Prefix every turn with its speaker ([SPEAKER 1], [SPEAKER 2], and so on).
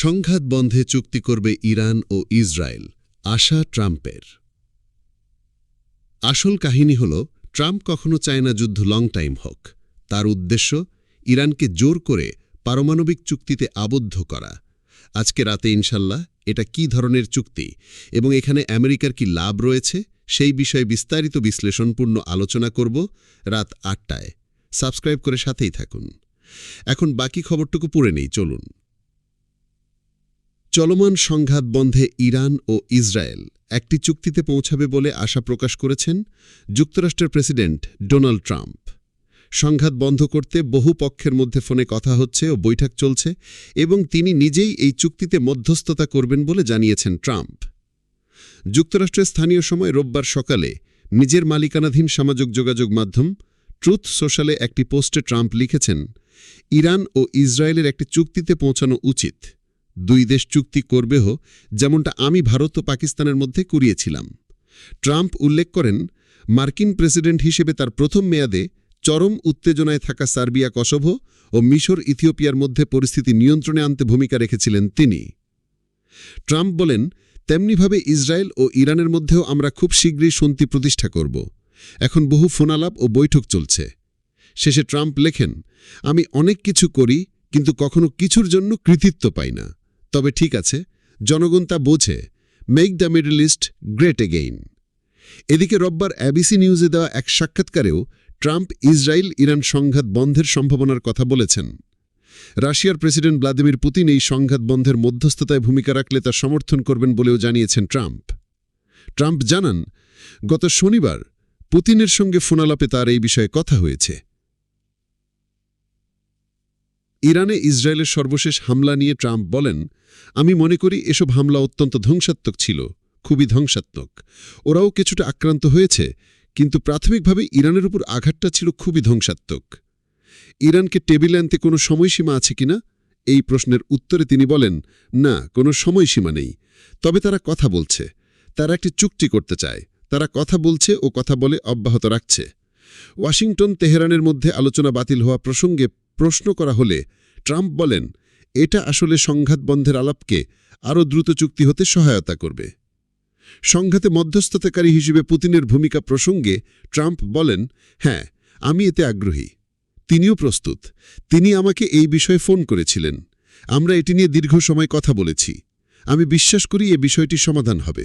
[SPEAKER 1] সংঘাত বন্ধে চুক্তি করবে ইরান ও ইসরায়েল, আশা ট্রাম্পের। আসল কাহিনী হল, ট্রাম্প কখনো চায় না যুদ্ধ লং টাইম হোক। তার উদ্দেশ্য ইরানকে জোর করে পারমাণবিক চুক্তিতে আবদ্ধ করা। আজকে রাতে ইনশাল্লাহ এটা কী ধরনের চুক্তি এবং এখানে আমেরিকার কি লাভ রয়েছে সেই বিষয়ে বিস্তারিত বিশ্লেষণপূর্ণ আলোচনা করব রাত ৮টায়। সাবস্ক্রাইব করে সাথেই থাকুন। এখন বাকি খবরটুকু পড়ে নেই, চলুন। চলমান সংঘাত বন্ধে ইরান ও ইসরায়েল একটি চুক্তিতে পৌঁছাবে বলে আশা প্রকাশ করেছেন যুক্তরাষ্ট্রের প্রেসিডেন্ট ডোনাল্ড ট্রাম্প। সংঘাত বন্ধ করতে বহু পক্ষের মধ্যে ফোনে কথা হচ্ছে ও বৈঠক চলছে এবং তিনি নিজেই এই চুক্তিতে মধ্যস্থতা করবেন বলে জানিয়েছেন ট্রাম্প। যুক্তরাষ্ট্রের স্থানীয় সময় রোববার সকালে নিজের মালিকানাধীন সামাজিক যোগাযোগ মাধ্যম ট্রুথ সোশ্যালে একটি পোস্টে ট্রাম্প লিখেছেন, ইরান ও ইসরায়েলের একটি চুক্তিতে পৌঁছানো উচিত। দুই দেশ চুক্তি করবেহ, যেমনটা আমি ভারত ও পাকিস্তানের মধ্যে করিয়েছিলাম। ট্রাম্প উল্লেখ করেন, মার্কিন প্রেসিডেন্ট হিসেবে তার প্রথম মেয়াদে চরম উত্তেজনায় থাকা সার্বিয়া, কসোভো ও মিশর, ইথিওপিয়ার মধ্যে পরিস্থিতি নিয়ন্ত্রণে আনতে ভূমিকা রেখেছিলেন তিনি। ট্রাম্প বলেন, তেমনিভাবে ইসরায়েল ও ইরানের মধ্যেও আমরা খুব শীঘ্রই শান্তি প্রতিষ্ঠা করব। এখন বহু ফোনালাপ ও বৈঠক চলছে। শেষে ট্রাম্প লেখেন, আমি অনেক কিছু করি কিন্তু কখনো কিছুর জন্য কৃতিত্ব পাই না। তবে ঠিক আছে, জনগণ তা বোঝে। Make the middle east great again. এদিকে রোববার এবিসি নিউজে দেওয়া এক সাক্ষাৎকারেও ট্রাম্প ইসরায়েল ইরান সংঘাত বন্ধের সম্ভাবনার কথা বলেছেন। রাশিয়ার প্রেসিডেন্ট ভ্লাদিমির পুতিন এই সংঘাত বন্ধের মধ্যস্থতায় ভূমিকা রাখলে তা সমর্থন করবেন বলেও জানিয়েছেন ট্রাম্প। ট্রাম্প জানান, গত শনিবার পুতিনের সঙ্গে ফোনালাপে তার এই বিষয়ে কথা হয়েছে। ইরানে ইসরায়েলের সর্বশেষ হামলা নিয়ে ট্রাম্প বলেন, আমি মনে করি এসব হামলা অত্যন্ত ধ্বংসাত্মক ছিল, খুবই ধ্বংসাত্মক। ওরাও কিছুটা আক্রান্ত হয়েছে, কিন্তু প্রাথমিকভাবে ইরানের উপর আঘাতটা ছিল খুবই ধ্বংসাত্মক। ইরানকে টেবিলে আনতে কোনো সময়সীমা আছে কিনা এই প্রশ্নের উত্তরে তিনি বলেন, না, কোনো সময়সীমা নেই। তবে তারা কথা বলছে, তারা একটি চুক্তি করতে চায়, তারা কথা বলছে ও কথা বলে অব্যাহত রাখছে। ওয়াশিংটন তেহরানের মধ্যে আলোচনা বাতিল হওয়া প্রসঙ্গে প্রশ্ন করা হলে ট্রাম্প বলেন, এটা আসলে সংঘাত বন্ধের আলাপকে আরও দ্রুত চুক্তি হতে সহায়তা করবে। সংঘাতে মধ্যস্থতাকারী হিসেবে পুতিনের ভূমিকা প্রসঙ্গে ট্রাম্প বলেন, হ্যাঁ, আমি এতে আগ্রহী। তিনিও প্রস্তুত। তিনি আমাকে এই বিষয়ে ফোন করেছিলেন। আমরা এটি নিয়ে দীর্ঘ সময় কথা বলেছি। আমি বিশ্বাস করি এ বিষয়টি সমাধান হবে।